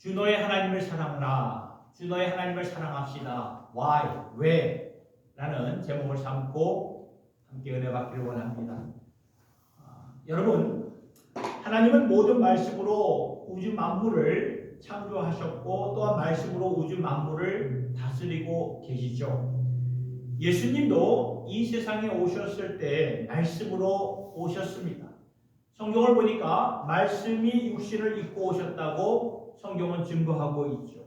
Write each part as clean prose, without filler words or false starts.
주 너의 하나님을 사랑하라. 주 너의 하나님을 사랑합시다. Why? 왜? 라는 제목을 삼고 함께 은혜 받기를 원합니다. 여러분, 하나님은 모든 말씀으로 우주 만물을 창조하셨고 또한 말씀으로 우주 만물을 다스리고 계시죠. 예수님도 이 세상에 오셨을 때 말씀으로 오셨습니다. 성경을 보니까 말씀이 육신을 입고 오셨다고 성경은 증거하고 있죠.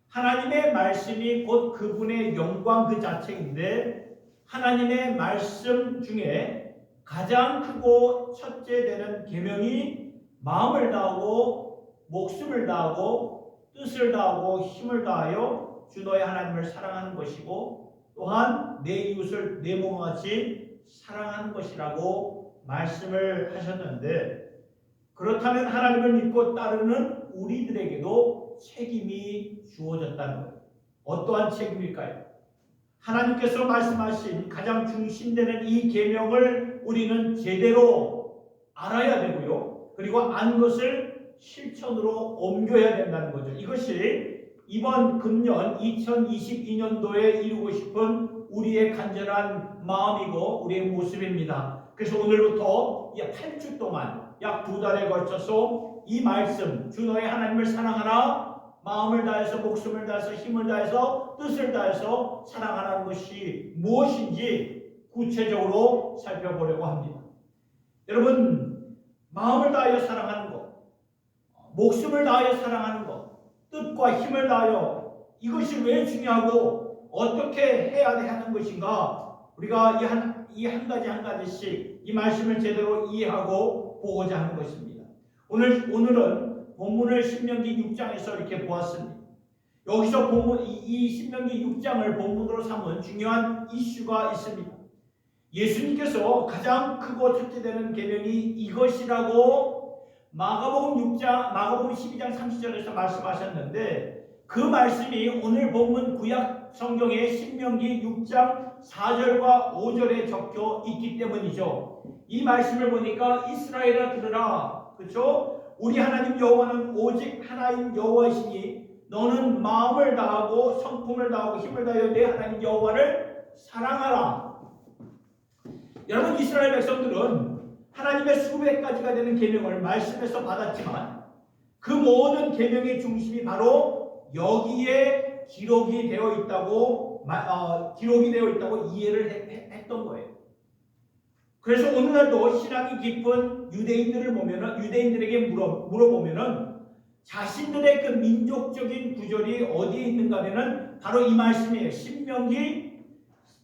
하나님의 말씀이 곧 그분의 영광 그 자체인데 하나님의 말씀 중에 가장 크고 첫째 되는 계명이 마음을 다하고 목숨을 다하고 뜻을 다하고 힘을 다하여 주 너의 하나님을 사랑하는 것이고 또한 내 이웃을 내 몸과 같이 사랑하는 것이라고 말씀을 하셨는데, 그렇다면 하나님을 믿고 따르는 우리들에게도 책임이 주어졌다는 거예요. 어떠한 책임일까요? 하나님께서 말씀하신 가장 중심되는 이 계명을 우리는 제대로 알아야 되고요. 그리고 안 것을 실천으로 옮겨야 된다는 거죠. 이것이 이번 금년 2022년도에 이루고 싶은 우리의 간절한 마음이고 우리의 모습입니다. 그래서 오늘부터 8주 동안 약 2달에 걸쳐서 이 말씀, 주 너의 하나님을 사랑하라, 마음을 다해서 목숨을 다해서 힘을 다해서 뜻을 다해서 사랑하라는 것이 무엇인지 구체적으로 살펴보려고 합니다. 여러분, 마음을 다하여 사랑하는 것, 목숨을 다하여 사랑하는 것, 뜻과 힘을 다하여 이것이 왜 중요하고 어떻게 해야 하는 것인가, 우리가 이 한 가지 한 가지씩 이 말씀을 제대로 이해하고 보고자 하는 것입니다. 오늘은 본문을 신명기 6장에서 이렇게 보았습니다. 여기서 이 신명기 6장을 본문으로 삼은 중요한 이슈가 있습니다. 예수님께서 가장 크고 첫째 되는 계명이 이것이라고 마가복음 12장 30절에서 말씀하셨는데, 그 말씀이 오늘 본문 구약 성경의 신명기 6장 4절과 5절에 적혀 있기 때문이죠. 이 말씀을 보니까 이스라엘아 들으라, 그렇죠? 우리 하나님 여호와는 오직 하나님 여호와이시니 너는 마음을 다하고 성품을 다하고 힘을 다하여 내 하나님 여호와를 사랑하라. 여러분, 이스라엘 백성들은 하나님의 수백 가지가 되는 계명을 말씀에서 받았지만 그 모든 계명의 중심이 바로 여기에 기록이 되어 있다고 이해를 했던 거예요. 그래서 오늘날도 신앙이 깊은 유대인들에게 물어보면은 자신들의 그 민족적인 구절이 어디에 있는가 하면은 바로 이 말씀이에요. 신명기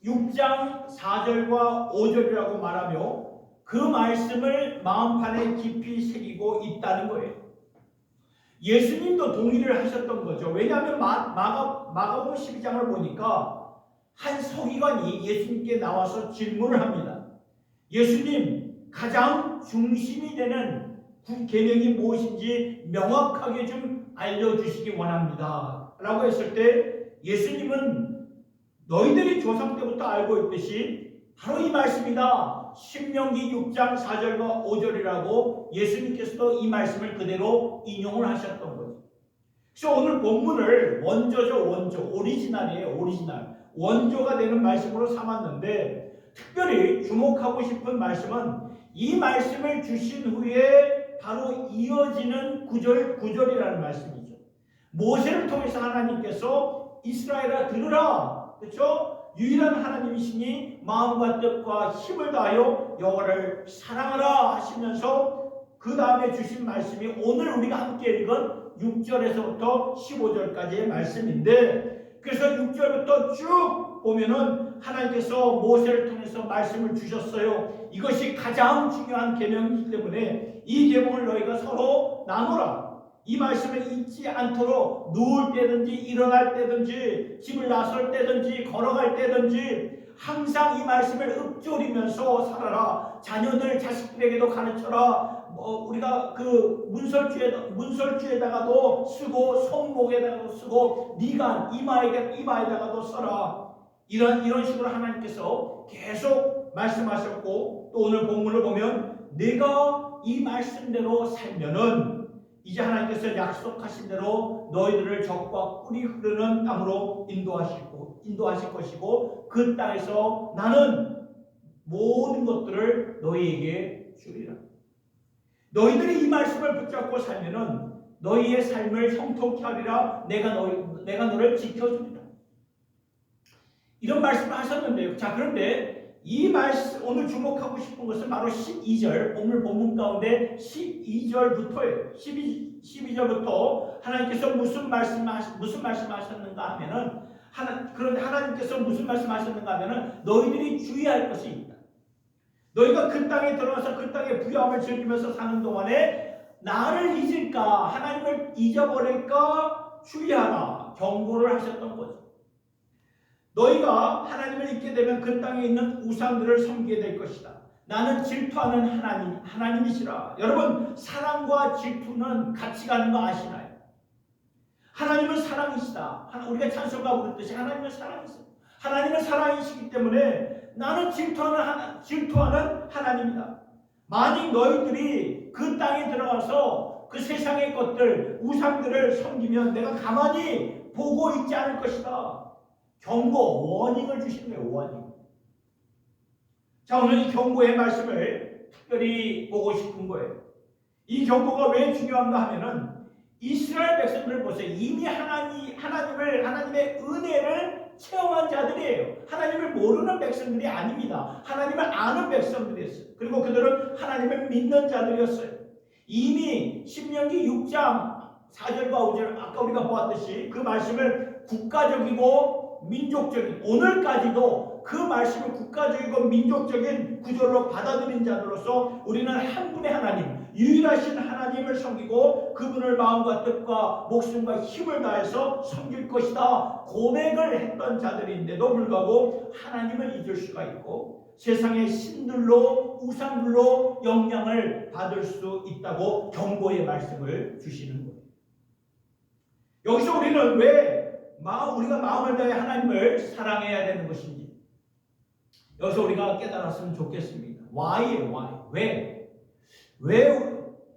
6장 4절과 5절이라고 말하며 그 말씀을 마음판에 깊이 새기고 있다는 거예요. 예수님도 동의를 하셨던 거죠. 왜냐하면 마가복음 12장을 보니까 한 서기관이 예수님께 나와서 질문을 합니다. 예수님, 가장 중심이 되는 계명이 무엇인지 명확하게 좀 알려주시기 원합니다 라고 했을 때 예수님은 너희들이 조상 때부터 알고 있듯이 바로 이 말씀이다, 신명기 6장 4절과 5절이라고 예수님께서도 이 말씀을 그대로 인용을 하셨던 거죠. 그래서 오늘 본문을 오리지널이에요. 원조가 되는 말씀으로 삼았는데, 특별히 주목하고 싶은 말씀은 이 말씀을 주신 후에 바로 이어지는 구절이라는 말씀이죠. 모세를 통해서 하나님께서 이스라엘아 들으라, 그렇죠? 유일한 하나님이시니 마음과 뜻과 힘을 다하여 여호와를 사랑하라 하시면서 그 다음에 주신 말씀이 오늘 우리가 함께 읽은 6절에서부터 15절까지의 말씀인데, 그래서 6절부터 쭉 보면은 하나님께서 모세를 통해서 말씀을 주셨어요. 이것이 가장 중요한 계명이기 때문에 이 계명을 너희가 서로 나누라. 이 말씀을 잊지 않도록 누울 때든지 일어날 때든지 집을 나설 때든지 걸어갈 때든지 항상 이 말씀을 읊조리면서 살아라. 자식들에게도 가르쳐라. 우리가 그 문설주에다가도 쓰고 손목에다가도 쓰고 미간 이마에다가도 써라. 이런 식으로 하나님께서 계속 말씀하셨고, 또 오늘 본문을 보면 내가 이 말씀대로 살면은 이제 하나님께서 약속하신 대로 너희들을 적과 꿀이 흐르는 땅으로 인도하실 것이고 그 땅에서 나는 모든 것들을 너희에게 주리라. 너희들이 이 말씀을 붙잡고 살면은 너희의 삶을 형통케 하리라. 내가 너를 지켜주리라. 이런 말씀을 하셨는데요. 자, 그런데 이 말씀 오늘 주목하고 싶은 것은 바로 12절 오늘 본문 가운데 12절부터예요. 12절부터 하나님께서 무슨 말씀하셨는가 하면은 그런데 하나님께서 무슨 말씀하셨는가 하면은 너희들이 주의할 것이 있다. 너희가 그 땅에 들어가서 그 땅의 부유함을 즐기면서 사는 동안에 나를 잊을까 하나님을 잊어버릴까 주의하라 경고를 하셨던 거죠. 너희가 하나님을 잊게 되면 그 땅에 있는 우상들을 섬기게 될 것이다. 나는 질투하는 하나님이시라. 여러분, 사랑과 질투는 같이 가는 거 아시나요? 하나님은 사랑이시다. 우리가 찬송가 부르듯이 하나님은 사랑이시다. 하나님은 사랑이시기 때문에 나는 질투하는 하나님이다. 만약 너희들이 그 땅에 들어가서 그 세상의 것들, 우상들을 섬기면 내가 가만히 보고 있지 않을 것이다. 경고, 워닝을 주시는 거예요. 워닝. 자, 오늘 이 경고의 말씀을 특별히 보고 싶은 거예요. 이 경고가 왜 중요한가 하면은 이스라엘 백성들을 보세요. 이미 하나님의 은혜를 체험한 자들이에요. 하나님을 모르는 백성들이 아닙니다. 하나님을 아는 백성들이었어요. 그리고 그들은 하나님을 믿는 자들이었어요. 이미 신명기 6장 4절과 5절 아까 우리가 보았듯이 그 말씀을 국가적이고 민족적인 오늘까지도 그 말씀을 국가적이고 민족적인 구절로 받아들인 자들로서 우리는 한 분의 하나님 유일하신 하나님을 섬기고 그분을 마음과 뜻과 목숨과 힘을 다해서 섬길 것이다 고백을 했던 자들인데도 불구하고 하나님을 잊을 수가 있고 세상의 신들로 우상들로 영향을 받을 수 있다고 경고의 말씀을 주시는 거예요. 여기서 우리는 왜 우리가 마음을 다해 하나님을 사랑해야 되는 것인지 여기서 우리가 깨달았으면 좋겠습니다. Why예요? 왜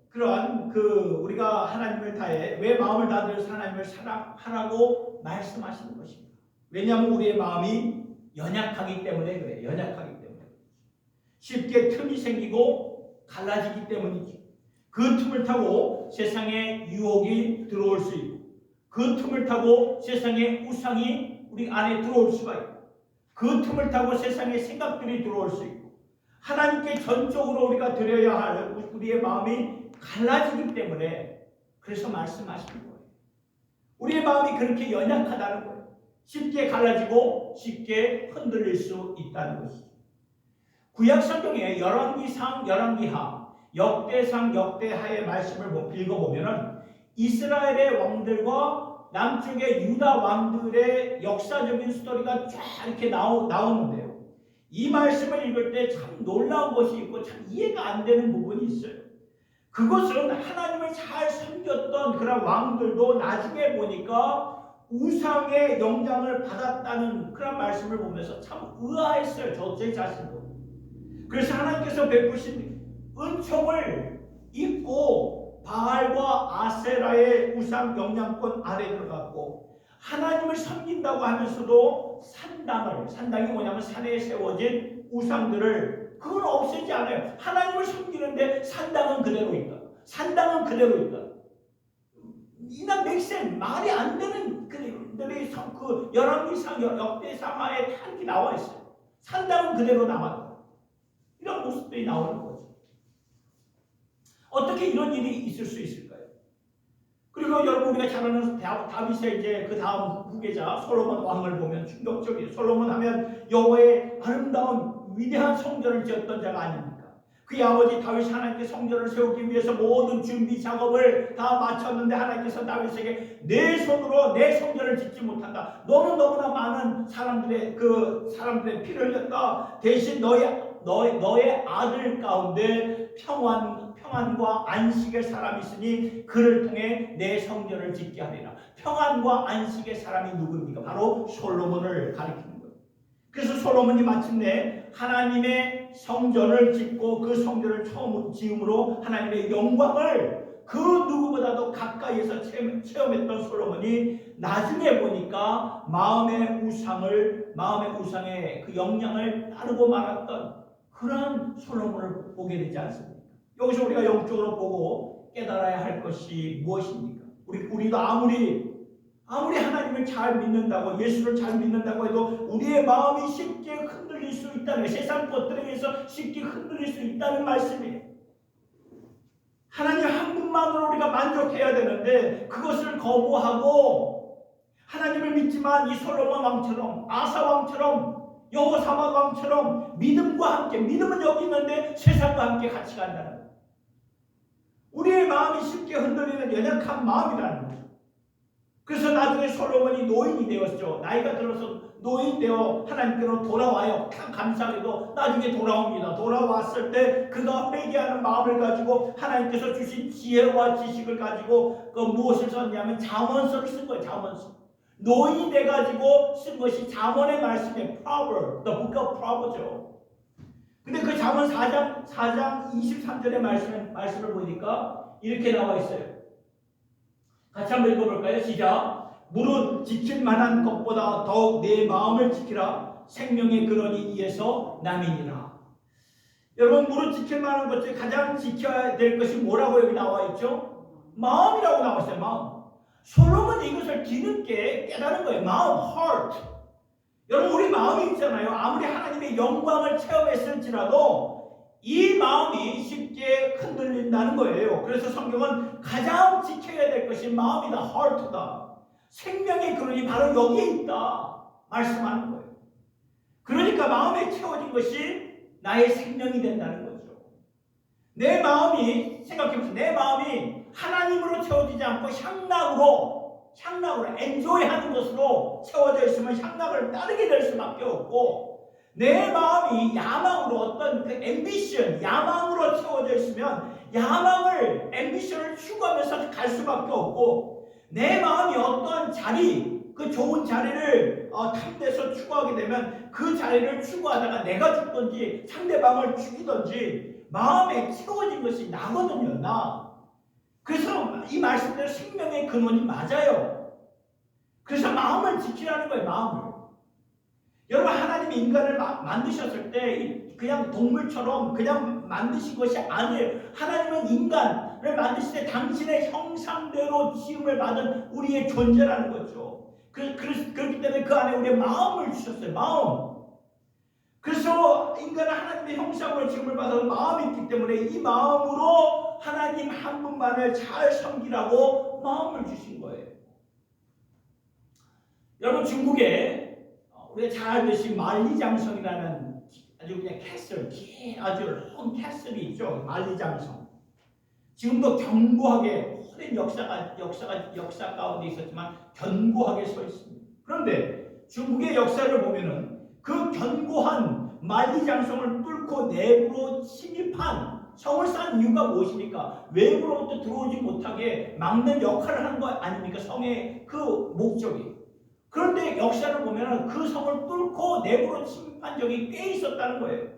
그러한 우리가 하나님을 다해 왜 마음을 다해 하나님을 사랑하라고 말씀하시는 것입니다. 왜냐하면 우리의 마음이 연약하기 때문에 그래요. 연약하기 때문에 쉽게 틈이 생기고 갈라지기 때문이죠. 그 틈을 타고 세상의 유혹이 들어올 수 있고 그 틈을 타고 세상의 우상이 우리 안에 들어올 수가 있고 그 틈을 타고 세상의 생각들이 들어올 수 있고 하나님께 전적으로 우리가 드려야 할 우리의 마음이 갈라지기 때문에 그래서 말씀하시는 거예요. 우리의 마음이 그렇게 연약하다는 거예요. 쉽게 갈라지고 쉽게 흔들릴 수 있다는 것이죠. 구약성경에 열왕기상, 열왕기하, 역대상, 역대하의 말씀을 읽어보면 이스라엘의 왕들과 남쪽의 유다 왕들의 역사적인 스토리가 쫙 이렇게 나오는데요. 이 말씀을 읽을 때 참 놀라운 것이 있고 참 이해가 안 되는 부분이 있어요. 그것은 하나님을 잘 섬겼던 그런 왕들도 나중에 보니까 우상의 영향을 받았다는 그런 말씀을 보면서 참 의아했어요. 제 자신도. 그래서 하나님께서 베푸신 은총을 잊고 바알과 아세라의 우상 영향권 아래 들어갔고 하나님을 섬긴다고 하면서도 산당이 뭐냐면 산에 세워진 우상들을 그걸 없애지 않아요. 하나님을 섬기는데 산당은 그대로 있다. 산당은 그대로 있다. 이나 맥센 말이 안 되는 그들의 그 열왕기상 역대상하에 다 나와 있어요. 산당은 그대로 남았다. 이런 모습들이 나오는 거죠. 어떻게 이런 일이 있을 수 있을까요? 그리고 여러분 우리가 잘 아는 다윗의 이제 그 다음 후계자 솔로몬 왕을 보면 충격적이에요. 솔로몬 하면 여호와의 아름다운 위대한 성전을 지었던 자가 아닙니까? 그의 아버지 다윗이 하나님께 성전을 세우기 위해서 모든 준비 작업을 다 마쳤는데 하나님께서 다윗에게 내 손으로 내 성전을 짓지 못한다. 너는 너무나 많은 사람들의 피를 흘렸다. 대신 너의 아들 가운데 평안과 안식의 사람이 있으니 그를 통해 내 성전을 짓게 하리라. 평안과 안식의 사람이 누굽니까? 바로 솔로몬을 가리키는 거예요. 그래서 솔로몬이 마침내 하나님의 성전을 짓고 그 성전을 처음 지음으로 하나님의 영광을 그 누구보다도 사이에서 체험했던 솔로몬이 나중에 보니까 마음의 우상의 그 영향을 따르고 말았던 그러한 솔로몬을 보게 되지 않습니까? 여기서 우리가 영적으로 보고 깨달아야 할 것이 무엇입니까? 우리도 아무리 하나님을 잘 믿는다고, 예수를 잘 믿는다고 해도 우리의 마음이 쉽게 흔들릴 수 있다는, 세상 것들에 의해서 쉽게 흔들릴 수 있다는 말씀이에요. 하나님 한 분만으로 우리가 만족해야 되는데 그것을 거부하고 하나님을 믿지만 이 솔로몬 왕처럼, 아사 왕처럼, 여호사밧 왕처럼 믿음과 함께, 믿음은 여기 있는데 세상과 함께 같이 간다는 거예요. 우리의 마음이 쉽게 흔들리는 연약한 마음이라는 거죠. 그래서 나중에 솔로몬이 노인이 되었죠. 나이가 들어서 노인 되어 하나님께로 돌아와요. 감사하게도 나중에 돌아옵니다. 돌아왔을 때 그가 회개하는 마음을 가지고 하나님께서 주신 지혜와 지식을 가지고 그 무엇을 썼냐면 잠언서를 쓴 거예요. 잠언서. 노인이 돼가지고 쓴 것이 잠언의 말씀이에요. Proverbs, the book of Proverbs죠. 근데 그 잠언 4장 23절의 말씀을 보니까 이렇게 나와 있어요. 같이 한번 읽어볼까요? 시작. 무릇 지킬 만한 것보다 더욱 내 마음을 지키라. 생명의 근원이 이에서 남이니라. 여러분, 무릇 지킬 만한 것 중에 가장 지켜야 될 것이 뭐라고 여기 나와 있죠? 마음이라고 나와 있어요. 마음. 솔로몬이 이것을 뒤늦게 깨달은 거예요. 마음, heart. 여러분, 우리 마음이 있잖아요. 아무리 하나님의 영광을 체험했을지라도 이 마음이 쉽게 흔들린다는 거예요. 그래서 성경은 가장 지켜야 될 것이 마음이다. heart다. 생명의 근원이 바로 여기에 있다 말씀하는 거예요. 그러니까 마음에 채워진 것이 나의 생명이 된다는 거죠. 내 마음이, 생각해보세요. 내 마음이 하나님으로 채워지지 않고 향락으로 엔조이하는 것으로 채워져 있으면 향락을 따르게 될 수밖에 없고, 내 마음이 야망으로, 어떤 그 앰비션, 야망으로 채워져 있으면 야망을, 앰비션을 추구하면서 갈 수밖에 없고, 내 마음이 어떤 자리, 그 좋은 자리를 탐내서 추구하게 되면 그 자리를 추구하다가 내가 죽든지 상대방을 죽이든지 마음에 채워진 것이 나거든요. 나. 그래서 이 말씀대로 생명의 근원이 맞아요. 그래서 마음을 지키라는 거예요. 마음을. 여러분, 하나님이 인간을 만드셨을 때 그냥 동물처럼 그냥 만드신 것이 아니에요. 하나님은 인간을 만드실 때 당신의 형상대로 지음을 받은 우리의 존재라는 거죠. 그렇기 때문에 그 안에 우리의 마음을 주셨어요. 마음. 그래서 인간은 하나님의 형상으로 지음을 받아서 마음이 있기 때문에 이 마음으로 하나님 한 분만을 잘 섬기라고 마음을 주신 거예요. 여러분, 중국에 우리가 잘 알듯이 만리장성이라는 아주 그냥 캐슬, 아주 큰 캐슬이 있죠. 만리장성. 지금도 견고하게 오랜 역사 가운데 있었지만 견고하게 서 있습니다. 그런데 중국의 역사를 보면은 그 견고한 만리장성을 뚫고 내부로 침입한, 성을 쌓은 이유가 무엇입니까? 외부로부터 들어오지 못하게 막는 역할을 한 거 아닙니까? 성의 그 목적이. 그런데 역사를 보면 그 성을 뚫고 내부로 침입한 적이 꽤 있었다는 거예요.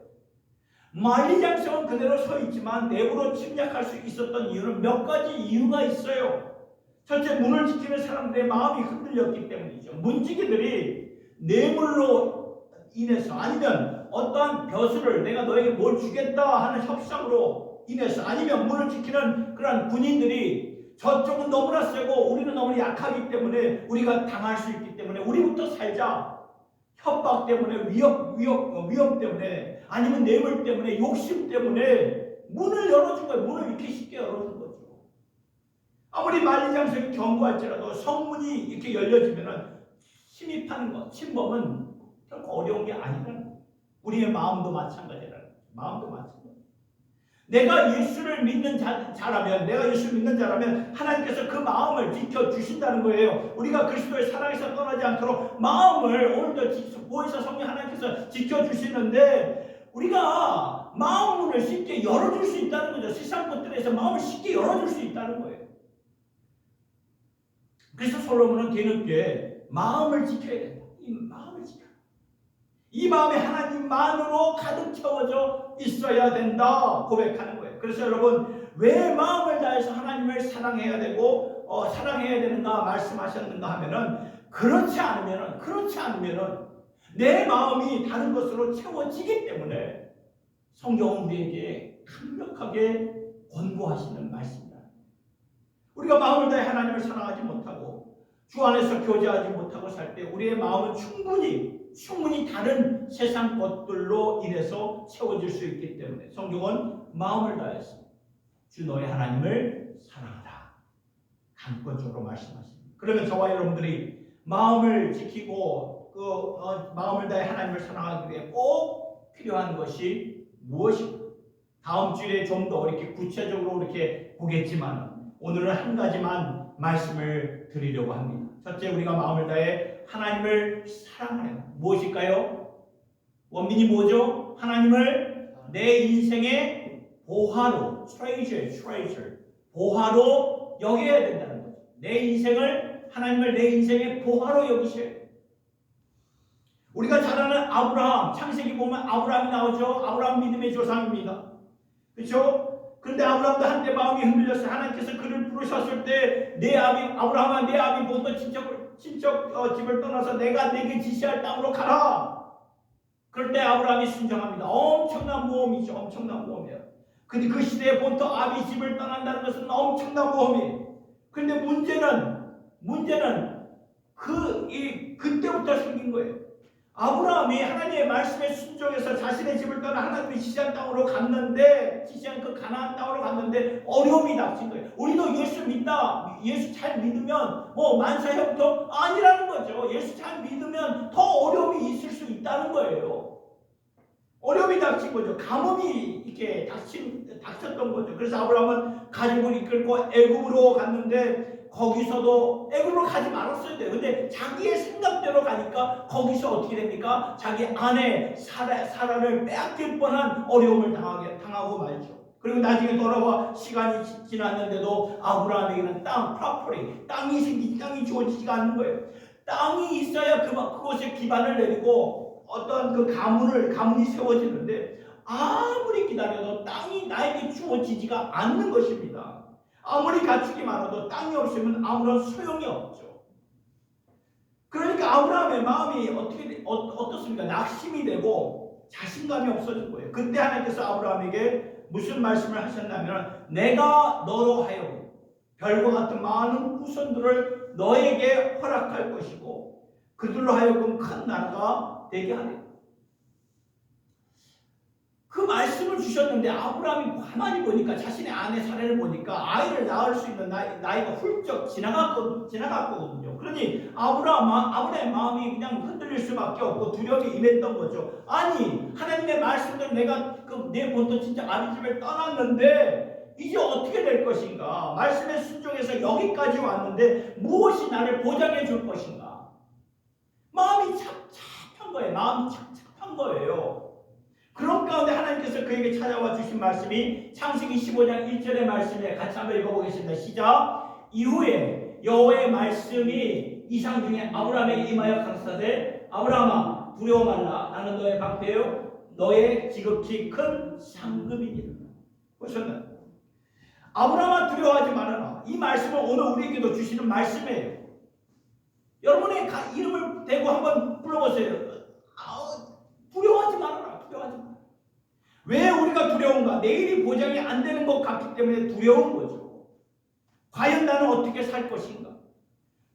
만리장성은 그대로 서 있지만 내부로 침략할 수 있었던 이유는 몇 가지 이유가 있어요. 첫째, 문을 지키는 사람들의 마음이 흔들렸기 때문이죠. 문지기들이 뇌물로 인해서, 아니면 어떠한 벼슬을, 내가 너에게 뭘 주겠다 하는 협상으로 인해서, 아니면 문을 지키는 그런 군인들이 저쪽은 너무나 세고 우리는 너무 약하기 때문에 우리가 당할 수 있기 때문에 우리부터 살자, 협박 때문에, 위협 때문에, 아니면 뇌물 때문에, 욕심 때문에 문을 열어준 거예요. 문을 이렇게 쉽게 열어준 거죠. 아무리 만리장성이 견고할지라도 성문이 이렇게 열려지면 침입하는 것, 침범은 결코 어려운 게 아니라는 거예요. 우리의 마음도 마찬가지라는 거예요. 마음도 마찬가지. 내가 예수를 믿는 자라면 하나님께서 그 마음을 지켜주신다는 거예요. 우리가 그리스도의 사랑에서 떠나지 않도록 마음을 오늘도 보혜사 성령 하나님께서 지켜주시는데, 우리가 마음을 쉽게 열어줄 수 있다는 거죠. 세상 것들에서 마음을 쉽게 열어줄 수 있다는 거예요. 그래서 솔로몬은 뒤늦게 마음을 지켜야 된다. 이 마음을 지켜야 된다. 이 마음이 하나님만으로 가득 채워져 있어야 된다 고백하는 거예요. 그래서 여러분, 왜 마음을 다해서 하나님을 사랑해야 되고 사랑해야 되는가 말씀하셨는가 하면은 그렇지 않으면은 내 마음이 다른 것으로 채워지기 때문에 성경은 우리에게 강력하게 권고하시는 말씀입니다. 우리가 마음을 다해 하나님을 사랑하지 못하고 주 안에서 교제하지 못하고 살 때 우리의 마음은 충분히 다른 세상 것들로 인해서 채워질 수 있기 때문에 성경은 마음을 다해서 주 너의 하나님을 사랑하라 강권적으로 말씀하십니다. 그러면 저와 여러분들이 마음을 지키고 마음을 다해 하나님을 사랑하기 위해 꼭 필요한 것이 무엇입니까? 다음 주에 좀 더 이렇게 구체적으로 이렇게 보겠지만 오늘은 한 가지만 말씀을 드리려고 합니다. 첫째, 우리가 마음을 다해 하나님을 사랑하라. 무엇일까요? 원빈이 뭐죠? 하나님을 내 인생의 보화로, treasure, 보화로 여겨야 된다는 거죠. 하나님을 내 인생의 보화로 여기셔야 돼요. 우리가 잘 아는 아브라함, 창세기 보면 아브라함이 나오죠. 아브라함 믿음의 조상입니다. 그렇죠? 그런데 아브라함도 한때 마음이 흔들렸어요. 하나님께서 그를 부르셨을 때 아브라함아 내 아비 본토 친척 집을 떠나서 내가 내게 지시할 땅으로 가라. 그럴 때 아브라함이 순종합니다. 엄청난 모험이죠. 근데 그 시대에 본토 아비 집을 떠난다는 것은 엄청난 모험이에요. 그런데 문제는 그때부터 생긴 거예요. 아브라함이 하나님의 말씀에 순종해서 자신의 집을 떠나 하나님의 지시한 땅으로 갔는데, 지시한 그 가나안 땅으로 갔는데 어려움이 닥친 거예요. 우리도 예수 믿다, 예수 잘 믿으면 만사형통 아니라는 거죠. 예수 잘 믿으면 더 어려움이 있을 수 있다는 거예요. 어려움이 닥친 거죠. 가뭄이 이렇게 닥쳤던 거죠. 그래서 아브라함은 가족을 이끌고 애굽으로 갔는데 거기서도 애굽으로 가지 말았어야 돼요. 근데 자기의 생각대로 가니까 거기서 어떻게 됩니까? 자기 아내 사라를 빼앗길 뻔한 어려움을 당하고 말죠. 그리고 나중에 돌아와 시간이 지났는데도 아브라함에게는 땅이 주어지지가 않는 거예요. 땅이 있어야 그곳에 기반을 내리고 어떤 그 가문이 세워지는데 아무리 기다려도 땅이 나에게 주어지지가 않는 것입니다. 아무리 가축이 많아도 땅이 없으면 아무런 소용이 없죠. 그러니까 아브라함의 마음이 어떻습니까? 낙심이 되고 자신감이 없어진 거예요. 그때 하나님께서 아브라함에게 무슨 말씀을 하셨냐면 내가 너로 하여금 별과 같은 많은 후손들을 너에게 허락할 것이고 그들로 하여금 큰 나라가 되게 하리라. 그 말씀을 주셨는데 아브라함이 가만히 보니까 자신의 아내 사례를 보니까 아이를 낳을 수 있는 나이가 훌쩍 지나갔거든요. 그러니 아브라함의 마음이 그냥 흔들릴 수밖에 없고 두려움이 임했던 거죠. 아니 하나님의 말씀대로 내가 내 본토 진짜 아비 집을 떠났는데 이제 어떻게 될 것인가? 말씀에 순종해서 여기까지 왔는데 무엇이 나를 보장해 줄 것인가? 마음이 착잡한 거예요. 그런 가운데 하나님께서 그에게 찾아와 주신 말씀이 창세기 15장 1절의 말씀에 같이 한번 읽어보겠습니다. 시작. 이후에 여호와의 말씀이 이상 중에 아브라함에게 임하여 가라사대 아브라함아 두려워 말라. 나는 너의 방패요 너의 지극히 큰 상급이니라. 보셨나요? 아브라함아 두려워하지 말아라. 이 말씀은 오늘 우리에게도 주시는 말씀이에요. 여러분의 이름을 대고 한번 불러보세요. 두려워하지 말아라. 왜 우리가 두려운가? 내일이 보장이 안 되는 것 같기 때문에 두려운 거죠. 과연 나는 어떻게 살 것인가?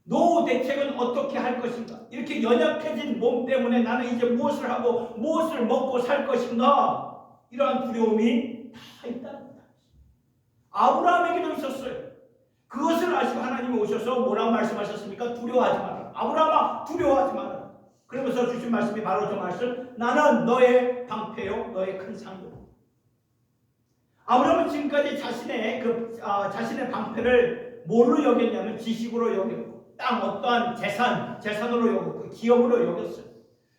노후 대책은 어떻게 할 것인가? 이렇게 연약해진 몸 때문에 나는 이제 무엇을 하고 무엇을 먹고 살 것인가? 이러한 두려움이 다 있다는 거다. 아브라함에게도 있었어요. 그것을 아시고 하나님이 오셔서 뭐라고 말씀하셨습니까? 두려워하지 마라. 아브라함아 두려워하지 마라. 그러면서 주신 말씀이 바로 저 말씀. 나는 너의 방패요 너의 큰 상급. 아브라함은 지금까지 자신의 방패를 뭘로 여겼냐면 지식으로 여겼고 땅 어떠한 재산으로 여겼고 기업으로 여겼어요.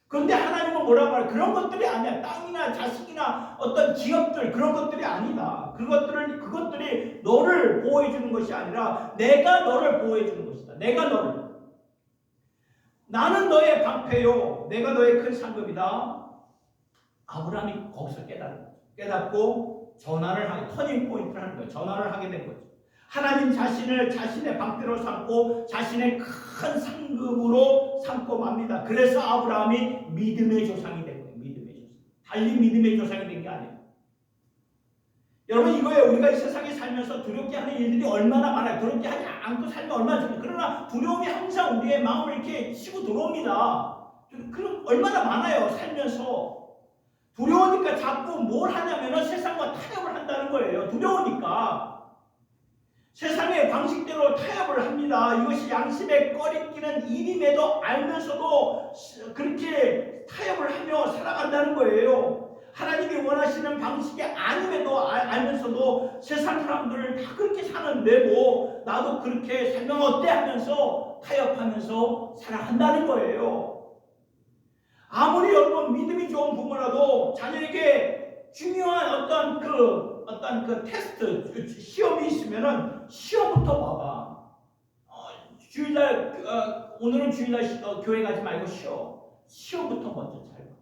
그런데 하나님은 뭐라고 말해요? 그런 것들이 아니야. 땅이나 자식이나 어떤 기업들 그런 것들이 아니다. 그것들이 너를 보호해 주는 것이 아니라 내가 너를 보호해 주는 것이다. 나는 너의 방패요 내가 너의 큰 상급이다. 아브라함이 거기서 깨닫고 전환을 하게, 터닝 포인트를 하는 거예요. 전환을 하게 된 거죠. 하나님 자신을 자신의 방패로 삼고 자신의 큰 상급으로 삼고 맙니다. 그래서 아브라함이 믿음의 조상이 된 거예요. 믿음의 조상. 달리 믿음의 조상이 된 게 아니에요. 여러분 이거예요. 우리가 이 세상에 살면서 두렵게 하는 일들이 얼마나 많아요. 두렵게 하지 않고 살면 얼마나 좋습니까? 그러나 두려움이 항상 우리의 마음을 이렇게 치고 들어옵니다. 그럼 얼마나 많아요. 살면서. 두려우니까 자꾸 뭘 하냐면 세상과 타협을 한다는 거예요. 두려우니까. 세상의 방식대로 타협을 합니다. 이것이 양심에 꺼리끼는 일임에도 알면서도 그렇게 타협을 하며 살아간다는 거예요. 하나님이 원하시는 방식이 아님에도 알면서도 세상 사람들을 다 그렇게 사는데 뭐 나도 그렇게 살면 어때 하면서 타협하면서 살아간다는 거예요. 아무리 여러분 믿음이 좋은 부모라도 자녀에게 중요한 어떤 그 테스트 시험이 있으면은 시험부터 봐봐. 주일날 오늘은 주일날 교회 가지 말고 시험부터 먼저 잘 봐.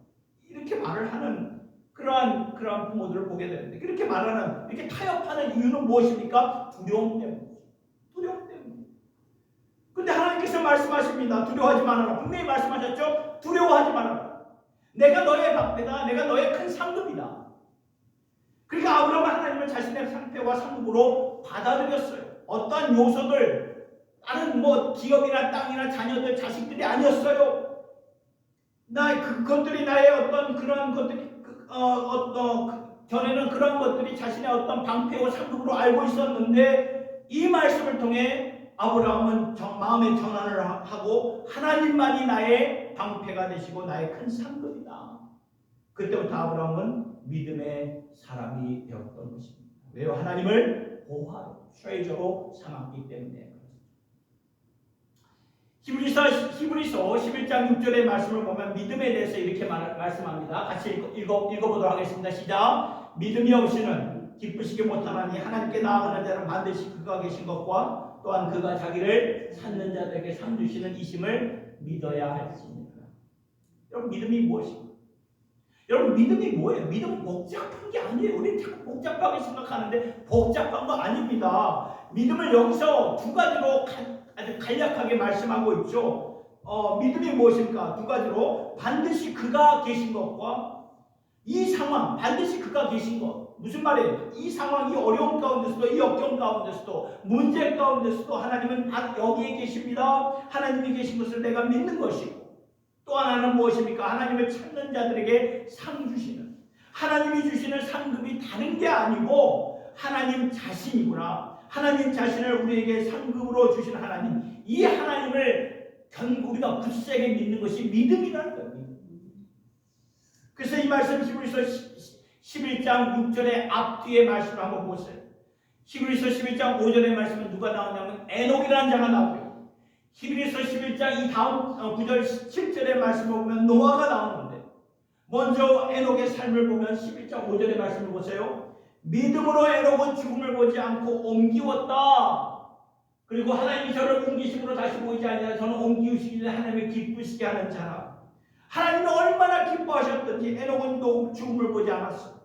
이렇게 말을 하는 그러한 부모들을 보게 되는데 그렇게 말하는 이렇게 타협하는 이유는 무엇입니까? 두려움 때문에. 두려움 때문에. 근데 하나님께서 말씀하십니다. 두려워하지 말아라. 분명히 말씀하셨죠? 두려워하지 말아라. 내가 너의 방패다. 내가 너의 큰 상급이다. 그러니까 아브라함은 하나님을 자신의 상패와 상급으로 받아들였어요. 어떠한 요소들, 나는 뭐 기업이나 땅이나 자녀들, 자식들이 아니었어요. 그것들이 나의 어떤 그런 것들이 전에는 그런 것들이 자신의 어떤 방패와 상급으로 알고 있었는데 이 말씀을 통해 아브라함은 마음의 전환을 하고 하나님만이 나의 방패가 되시고 나의 큰 상급이다. 그때부터 아브라함은 믿음의 사람이 되었던 것입니다. 왜요? 하나님을 보호하고 트레저로 삼았기 때문에. 히브리서 11장 6절의 말씀을 보면 믿음에 대해서 이렇게 말씀합니다. 같이 읽어보도록 하겠습니다. 시작. 믿음이 없이는 기쁘시게 못하나니 하나님께 나아가는 자는 반드시 그가 계신 것과 또한 그가 자기를 찾는 자들에게 상 주시는 이심을 믿어야 할지니라. 여러분 믿음이 무엇입니까? 여러분 믿음이 뭐예요? 믿음은 복잡한 게 아니에요. 우리 자꾸 복잡하게 생각하는데 복잡한 거 아닙니다. 믿음을 여기서 두 가지로 아주 간략하게 말씀하고 있죠. 믿음이 무엇입니까? 두 가지로 반드시 그가 계신 것과 이 상황, 반드시 그가 계신 것. 무슨 말이에요? 이 상황, 이 어려운 가운데서도, 이 역경 가운데서도, 문제 가운데서도 하나님은 여기에 계십니다. 하나님이 계신 것을 내가 믿는 것이고 또 하나는 무엇입니까? 하나님을 찾는 자들에게 상 주시는, 하나님이 주시는 상급이 다른 게 아니고 하나님 자신이구나. 하나님 자신을 우리에게 상급으로 주시는 하나님, 이 하나님을 우리가 굳세게 믿는 것이 믿음이라는 거예요. 그래서 이 말씀 히브리서 11장 6절의 앞뒤의 말씀을 한번 보세요. 히브리서 11장 5절의 말씀은 누가 나오냐면 에녹이라는 자가 나오고요. 히브리서 11장 이 다음 9절 7절의 말씀을 보면 노아가 나오는데 먼저 에녹의 삶을 보면 11장 5절의 말씀을 보세요. 믿음으로 에녹은 죽음을 보지 않고 옮기웠다. 그리고 하나님이 저를 옮기심으로 다시 보이지 아니하여 저는 옮기우시기를 하나님을 기쁘시게 하는 자라. 하나님은 얼마나 기뻐하셨던지 에녹은 죽음을 보지 않았어.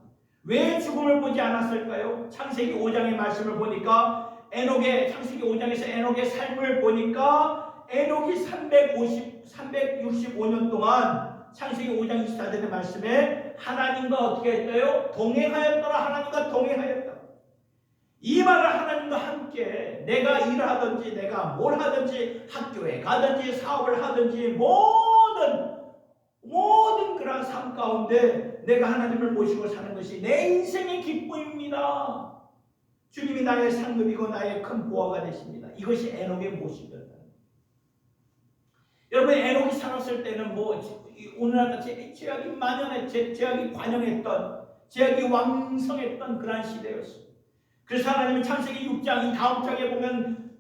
왜 죽음을 보지 않았을까요? 창세기 5장의 말씀을 보니까 창세기 5장에서 에녹의 삶을 보니까 에녹이 365년 동안 창세기 5장 24절의 말씀에 하나님과 어떻게 했어요? 동행하였더라. 하나님과 동행하였다. 이 말을 하나님과 함께 내가 일을 하든지 내가 뭘 하든지 학교에 가든지 사업을 하든지 모든 그런 삶 가운데 내가 하나님을 모시고 사는 것이 내 인생의 기쁨입니다. 주님이 나의 상급이고 나의 큰 보화가 되십니다. 이것이 에녹의 모습이었다. 여러분 에녹이 살았을 때는 오늘날같이 죄악이 만연해 죄악이 관영했던 죄악이 왕성했던 그런 시대였어요. 그래서 하나님은 창세기 6장 이 다음 장에 보면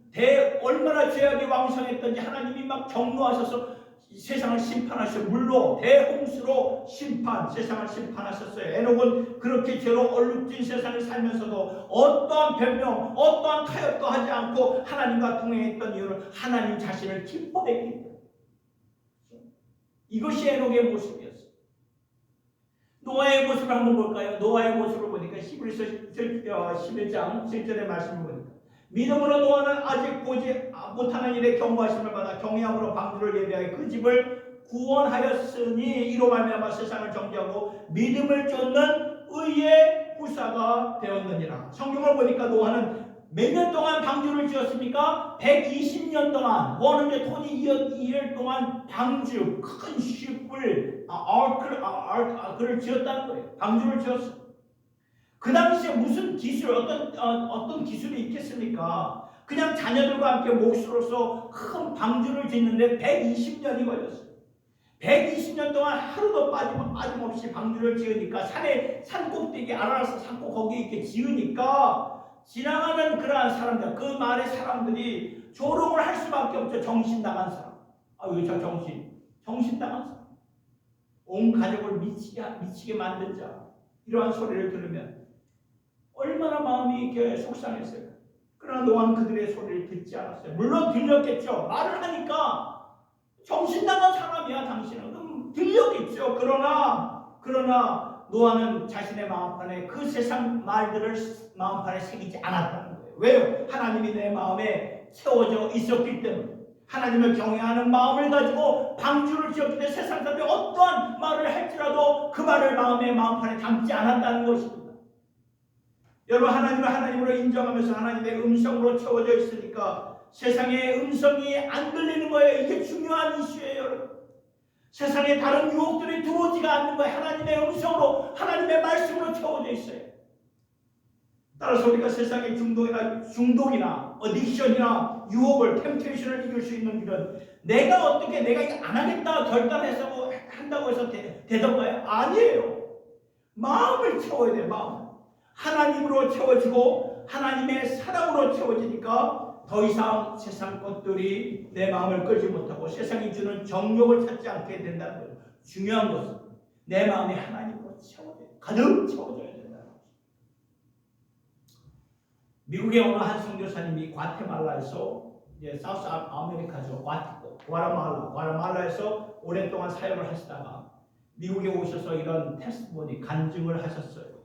얼마나 죄악이 왕성했던지 하나님이 막 경노하셔서 세상을 심판하셔 물로 대홍수로 세상을 심판하셨어요. 에녹은 그렇게 죄로 얼룩진 세상을 살면서도 어떠한 변명, 어떠한 타협도 하지 않고 하나님과 동행했던 이유는 하나님 자신을 기뻐했기 때문에. 이것이 에녹의 모습이었어요. 노아의 모습을 한번 볼까요? 노아의 모습을 보니까 히브리서 11장 7절의 말씀을 보니까 믿음으로 노아는 아직 보지 못하는 일에 경고하심을 받아 경외함으로 방주를 예비하여 그 집을 구원하였으니 이로 말미암아 세상을 정죄하고 믿음을 쫓는 의의 후사가 되었느니라. 성경을 보니까 노아는 몇 년 동안 방주를 지었습니까? 120년 동안 120 동안 방주 큰 쉽을 아크를 지었다는 거예요. 방주를 지었어요. 그 당시에 무슨 기술 어떤 기술이 있겠습니까? 그냥 자녀들과 함께 몫으로서 큰 방주를 짓는데 120년이 걸렸어요. 120년 동안 하루도 빠짐없이 방주를 지으니까 산 꼭대기 아라라스 산꼭 거기에 이렇게 지으니까 지나가는 그러한 사람들, 그 마을의 사람들이 조롱을 할 수밖에 없죠. 정신 나간 사람. 왜 저 정신 나간 사람. 온 가족을 미치게 만든 자. 이러한 소리를 들으면 얼마나 마음이 이렇게 속상했어요. 그러나 노아는 그들의 소리를 듣지 않았어요. 물론 들렸겠죠. 말을 하니까 정신 나간 사람이야 당신은. 그럼 들렸겠죠. 그러나 노아는 자신의 마음판에 그 세상 말들을 마음판에 새기지 않았다는 거예요. 왜요? 하나님이 내 마음에 채워져 있었기 때문에. 하나님을 경외하는 마음을 가지고 방주를 지었기 때문에 세상 사람들이 어떠한 말을 할지라도 그 말을 마음판에 담지 않았다는 것입니다. 여러분, 하나님을 하나님으로 인정하면서 하나님의 음성으로 채워져 있으니까 세상의 음성이 안 들리는 거예요. 이게 중요한 이슈예요, 여러분. 세상에 다른 유혹들이 들어오지가 않는 거예요. 하나님의 음성으로, 하나님의 말씀으로 채워져 있어요. 따라서 우리가 세상의 중독이나 어딕션이나 유혹을, 템테이션을 이길 수 있는 길은 내가 이거 안 하겠다 결단해서 한다고 해서 되던가요? 아니에요. 마음을 채워야 돼요. 마음. 하나님으로 채워지고 하나님의 사랑으로 채워지니까 더 이상 세상 것들이 내 마음을 끌지 못하고 세상이 주는 정욕을 찾지 않게 된다는 거예요. 중요한 것은 내 마음이 하나님으로 가득 채워져야 된다는 거죠. 미국의 어느 한 선교사님이 과테말라에서 사우스 아메리카죠. 과테말라에서 오랫동안 사역을 하시다가 미국에 오셔서 이런 테스트모니 간증을 하셨어요.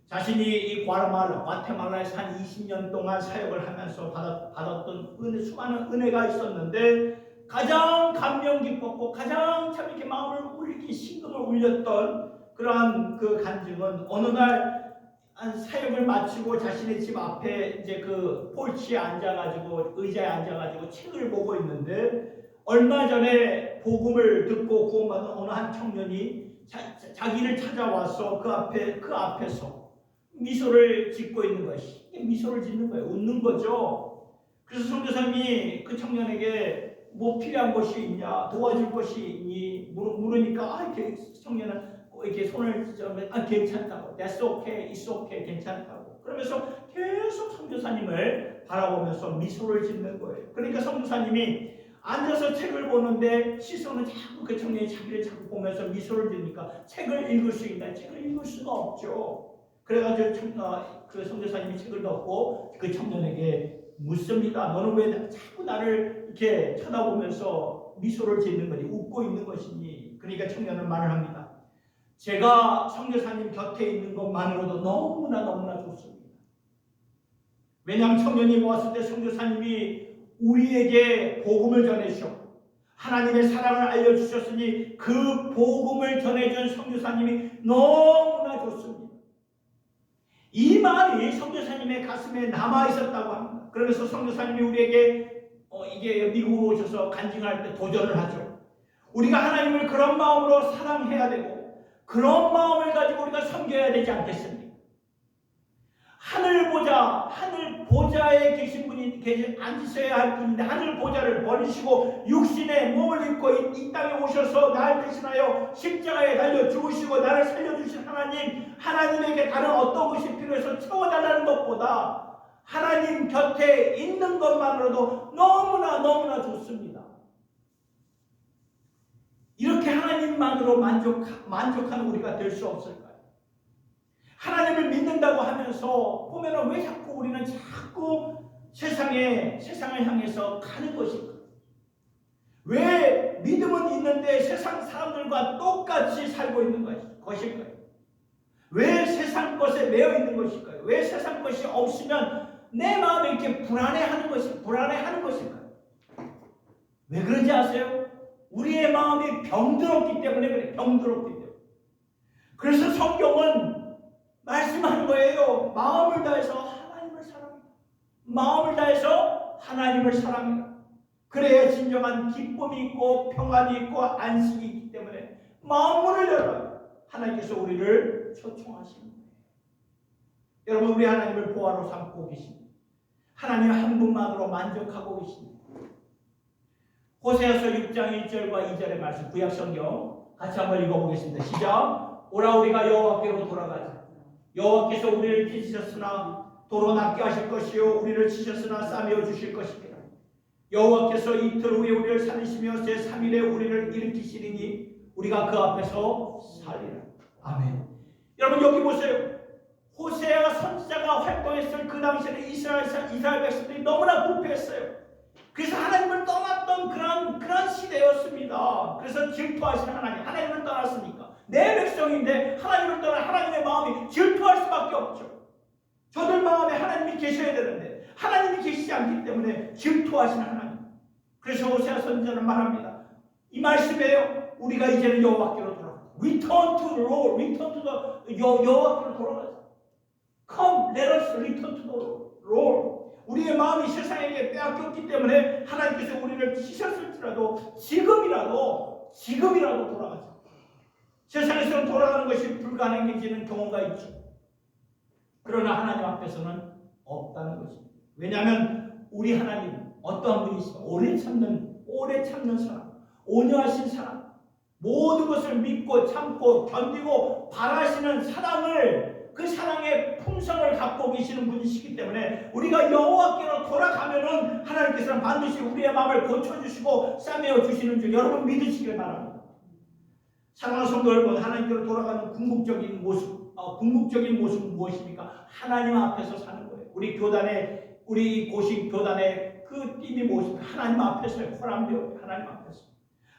자신이 이 과테말라에서 한 20년 동안 사역을 하면서 받았던 수많은 은혜가 있었는데 가장 감명 깊었고 가장 참 이렇게 마음을 울리기 심금을 울렸던 그러한 그 간증은 어느 날 사역을 마치고 자신의 집 앞에 이제 그 폴치에 앉아가지고 의자에 앉아가지고 책을 보고 있는데 얼마 전에 복음을 듣고 구원받은 어느 한 청년이 자기를 찾아와서 그 앞에서 미소를 짓고 있는 거예요. 미소를 짓는 거예요. 웃는 거죠. 그래서 선교사님이 그 청년에게 뭐 필요한 것이 있냐, 도와줄 것이 있니 물으니까 이렇게 청년은 이렇게 손을 쥐면 괜찮다고, that's okay, it's okay, 괜찮다고. 그러면서 계속 선교사님을 바라보면서 미소를 짓는 거예요. 그러니까 선교사님이 앉아서 책을 보는데 시선은 자꾸 그 청년이 자기를 자꾸 보면서 미소를 지으니까 책을 읽을 수 있나? 책을 읽을 수가 없죠. 그래가지고 그 선교사님이 책을 넣고 그 청년에게 묻습니다. 너는 왜 자꾸 나를 이렇게 쳐다보면서 미소를 짓는 거니? 웃고 있는 것이니? 그러니까 청년은 말을 합니다. 제가 선교사님 곁에 있는 것만으로도 너무나 좋습니다. 왜냐하면 청년이 모았을 때 선교사님이 우리에게 복음을 전해주셨고 하나님의 사랑을 알려주셨으니 그 복음을 전해준 선교사님이 너무나 좋습니다. 이 말이 선교사님의 가슴에 남아있었다고 합니다. 그러면서 선교사님이 우리에게 이게 미국으로 오셔서 간증할 때 도전을 하죠. 우리가 하나님을 그런 마음으로 사랑해야 되고 그런 마음을 가지고 우리가 섬겨야 되지 않겠습니까? 하늘 보좌에 계신 분이 앉으셔야 할 분인데 하늘 보좌를 버리시고 육신의 몸을 입고 이 땅에 오셔서 나를 대신하여 십자가에 달려 죽으시고 나를 살려주신 하나님에게 다른 어떤 것이 필요해서 채워달라는 것보다 하나님 곁에 있는 것만으로도 너무나 좋습니다. 이렇게 하나님만으로 만족하는 우리가 될 수 없을까요? 하나님을 믿는다고 하면서 보면은 왜 자꾸 우리는 세상을 향해서 가는 것일까? 왜 믿음은 있는데 세상 사람들과 똑같이 살고 있는 것일까요? 왜 세상 것에 매여 있는 것일까요? 왜 세상 것이 없으면 내 마음이 이렇게 불안해하는 것일까요? 왜 그런지 아세요? 우리의 마음이 병들었기 때문에 그래. 병들었기 때문에. 그래서 성경은 말씀하는 거예요. 마음을 다해서 하나님을 사랑해라. 마음을 다해서 하나님을 사랑해라. 그래야 진정한 기쁨이 있고 평안이 있고 안식이 있기 때문에 마음문을 열어요. 하나님께서 우리를 초청하시는 거예요. 여러분, 우리 하나님을 보화로 삼고 계십니다. 하나님 한 분만으로 만족하고 계십니다. 호세아서 6장 1절과 2절의 말씀, 구약성경 같이 한번 읽어보겠습니다. 시작. 오라 우리가 여호와께로 돌아가자. 여호와께서 우리를 찢으셨으나 도로 낫게 하실 것이요 우리를 치셨으나 싸매어 주실 것이니라. 여호와께서 이틀 후에 우리를 살리시며 제3일에 우리를 일으키시리니 우리가 그 앞에서 살리라. 아멘. 여러분, 여기 보세요. 호세아 선지자가 활동했을 그 당시에는 이스라엘 백성들이 너무나 부패했어요. 그래서 하나님을 떠났던 그런 시대였습니다. 그래서 질투하시는 하나님을 떠났으니까 내 백성인데 하나님을 떠나 하나님의 마음이 질투할 수밖에 없죠. 저들 마음에 하나님이 계셔야 되는데 하나님이 계시지 않기 때문에 질투하시는 하나님. 그래서 호세아 선지자는 말합니다. 이 말씀이에요. 우리가 이제는 여호와께로 돌아가자. Return to the Lord. Return to the 여호와께로 돌아가자. Come, let us return to the Lord. 우리의 마음이 세상에게 빼앗겼기 때문에 하나님께서 우리를 치셨을지라도 지금이라도 돌아가자. 세상에서는 돌아가는 것이 불가능해지는 경우가 있죠. 그러나 하나님 앞에서는 없다는 것입니다. 왜냐하면 우리 하나님 어떠한 분이시까? 오래 참는 사람, 온유하신 사람, 모든 것을 믿고 참고 견디고 바라시는 사랑을, 그 사랑의 품성을 갖고 계시는 분이시기 때문에 우리가 여호와께로 돌아가면은 하나님께서는 반드시 우리의 마음을 고쳐주시고 싸매어 주시는 줄 여러분 믿으시길 바랍니다. 사랑하는 성도 여러분, 하나님께로 돌아가는 궁극적인 모습은 무엇입니까? 하나님 앞에서 사는 거예요. 우리 고식 교단의 그 띠이 무엇입니까? 하나님 앞에서요. 코람되어 하나님 앞에서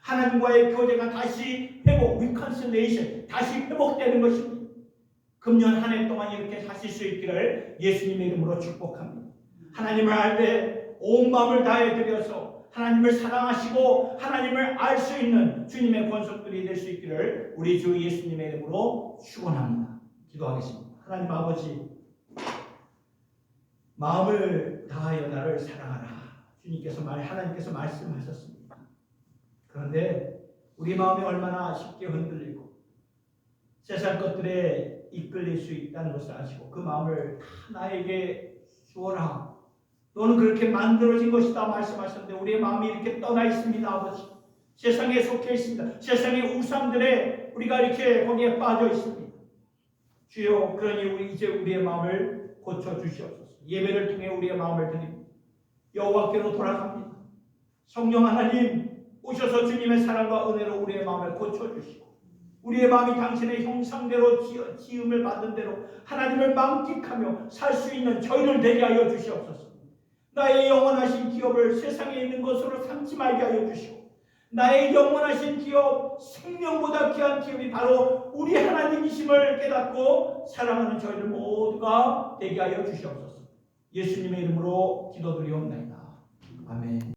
하나님과의 교제가 다시 reconciliation, 다시 회복되는 것입니다. 금년 한 해 동안 이렇게 사실 수 있기를 예수님의 이름으로 축복합니다. 하나님을 알 때 온 마음을 다해 드려서 하나님을 사랑하시고 하나님을 알 수 있는 주님의 권속들이 될 수 있기를 우리 주 예수님의 이름으로 축원합니다. 기도하겠습니다. 하나님 아버지, 마음을 다하여 나를 사랑하라. 하나님께서 말씀하셨습니다. 그런데 우리 마음이 얼마나 쉽게 흔들리고 세상 것들에 이끌릴 수 있다는 것을 아시고 그 마음을 다 나에게 주어라. 너는 그렇게 만들어진 것이다 말씀하셨는데 우리의 마음이 이렇게 떠나 있습니다. 아버지, 세상에 속해 있습니다. 세상의 우상들에 우리가 이렇게 거기에 빠져 있습니다. 주여, 그러니 이제 우리의 마음을 고쳐주시옵소서. 예배를 통해 우리의 마음을 드립니다. 여호와께로 돌아갑니다. 성령 하나님 오셔서 주님의 사랑과 은혜로 우리의 마음을 고쳐주시고 우리의 마음이 당신의 형상대로 지음을 받은 대로 하나님을 만끽하며 살 수 있는 저희를 되게 하여 주시옵소서. 나의 영원하신 기업을 세상에 있는 것으로 삼지 말게 하여 주시고 나의 영원하신 기업, 생명보다 귀한 기업이 바로 우리 하나님이심을 깨닫고 사랑하는 저희들 모두가 되게 하여 주시옵소서. 예수님의 이름으로 기도드리옵나이다. 아멘.